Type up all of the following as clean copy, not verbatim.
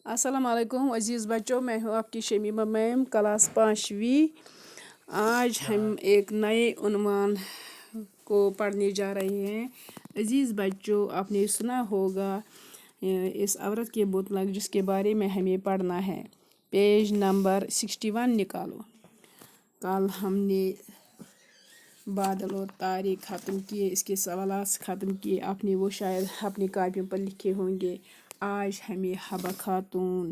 السلام علیکم عزیز بچوں، میں ہوں آپ کی شمیمہ میم، کلاس 5ویں۔ آج ہم ایک نئے عنوان کو پڑھنے جا رہے ہیں۔ عزیز بچوں، آپ نے سنا ہوگا اس عورت کے متعلق جس کے بارے میں ہمیں پڑھنا ہے۔ پیج نمبر 61 نکالو۔ کل ہم نے بادل اور تارے ختم کیے، اس کے سوالات ختم کیے، آپ نے وہ شاید اپنی کاپیوں پر لکھے ہوں گے۔ آج ہمیں حبہ خاتون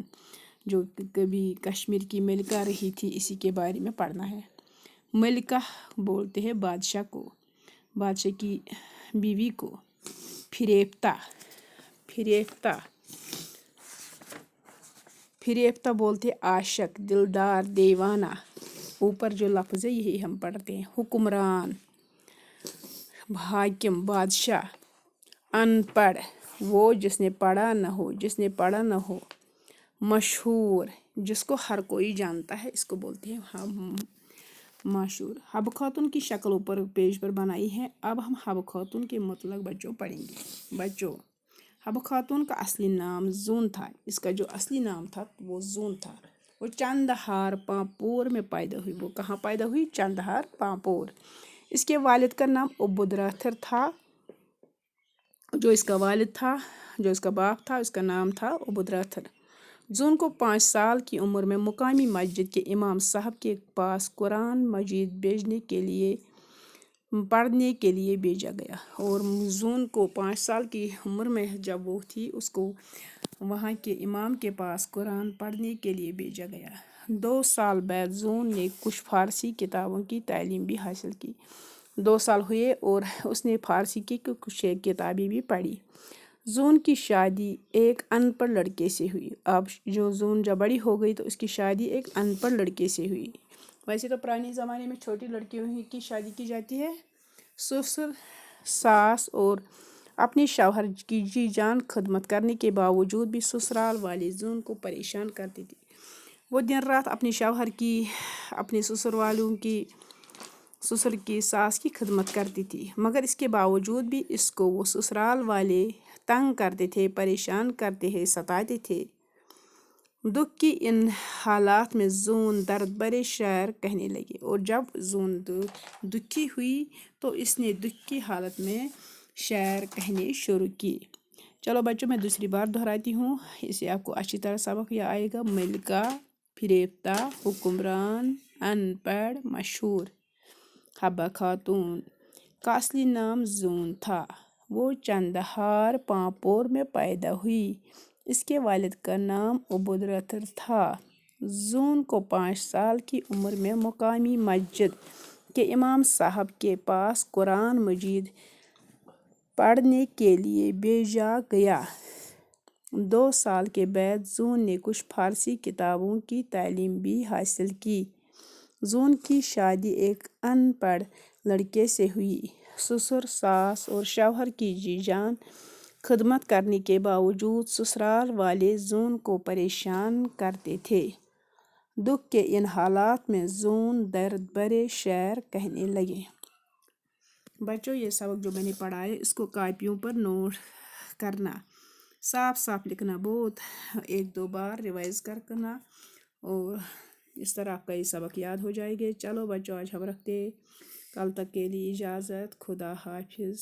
جو کبھی کشمیر کی ملکہ رہی تھی اسی کے بارے میں پڑھنا ہے۔ ملکہ بولتے ہیں بادشاہ کو، بادشاہ کی بیوی کو۔ فریفتہ بولتے عاشق، دلدار، دیوانہ۔ اوپر جو لفظ ہے یہی ہم پڑھتے ہیں۔ حکمران، حاکم، بادشاہ۔ ان پڑھ، وہ جس نے پڑھا نہ ہو۔ مشہور، جس کو ہر کوئی جانتا ہے، اس کو بولتے ہیں مشہور۔ حبہ خاتون کی شکل اوپر پیج پر بنائی ہے۔ اب ہم حبہ خاتون کے متعلق بچوں پڑھیں گے۔ بچوں، حبہ خاتون کا اصلی نام زون تھا۔ اس کا جو اصلی نام تھا وہ زون تھا۔ وہ چندہار پامپور میں پیدا ہوئی۔ وہ کہاں پیدا ہوئی؟ چندہار پامپور۔ اس کے والد کا نام عبدالراتھر تھا۔ جو اس کا والد تھا، جو اس کا باپ تھا، اس کا نام تھا عبدالراتھر۔ زون کو 5 سال کی عمر میں مقامی مسجد کے امام صاحب کے پاس قرآن مجید پڑھنے کے لیے بھیجا گیا۔ اور زون کو 5 سال کی عمر میں جب وہ تھی، اس کو وہاں کے امام کے پاس قرآن پڑھنے کے لیے بھیجا گیا۔ 2 سال بعد زون نے کچھ فارسی کتابوں کی تعلیم بھی حاصل کی۔ 2 سال ہوئے اور اس نے فارسی کی کچھ کتابیں بھی پڑھی۔ زون کی شادی ایک ان پڑھ لڑکے سے ہوئی۔ اب زون جب بڑی ہو گئی تو اس کی شادی ایک ان پڑھ لڑکے سے ہوئی۔ ویسے تو پرانے زمانے میں چھوٹی لڑکیوں کی شادی کی جاتی ہے۔ سسر، ساس اور اپنے شوہر کی جی جان خدمت کرنے کے باوجود بھی سسرال والے زون کو پریشان کرتی تھی۔ وہ دن رات اپنے شوہر کی، اپنے سسر کی ساس کی خدمت کرتی تھی، مگر اس کے باوجود بھی اس کو وہ سسرال والے تنگ کرتے تھے، پریشان کرتے تھے، ستاتے تھے۔ دکھ کی ان حالات میں زون درد بھرے شعر کہنے لگی، اور جب زون دکھی ہوئی تو اس نے دکھ کی حالت میں شعر کہنے شروع کی۔ چلو بچوں، میں دوسری بار دہراتی ہوں، اسے آپ کو اچھی طرح سبق یہ آئے گا۔ ملکہ، فریفتہ، حکمران، ان پڑھ، مشہور۔ حبہ خاتون کا اصلی نام زون تھا۔ وہ چندہار پامپور میں پیدا ہوئی۔ اس کے والد کا نام عبدالراتھر تھا۔ زون کو 5 سال کی عمر میں مقامی مسجد کے امام صاحب کے پاس قرآن مجید پڑھنے کے لیے بھیجا گیا۔ 2 سال کے بعد زون نے کچھ فارسی کتابوں کی تعلیم بھی حاصل کی۔ زون کی شادی ایک ان پڑھ لڑکے سے ہوئی۔ سسر، ساس اور شوہر کی جی جان خدمت کرنے کے باوجود سسرال والے زون کو پریشان کرتے تھے۔ دکھ کے ان حالات میں زون درد بھرے شعر کہنے لگے۔ بچوں، یہ سبق جو میں نے پڑھا ہے اس کو کاپیوں پر نوٹ کرنا، صاف صاف لکھنا، بہت 1-2 بار ریوائز کرنا، اور اس طرح آپ کا یہ سبق یاد ہو جائے گا۔ چلو بچوں، آج ہم رکھتے، کل تک کے لیے اجازت۔ خدا حافظ۔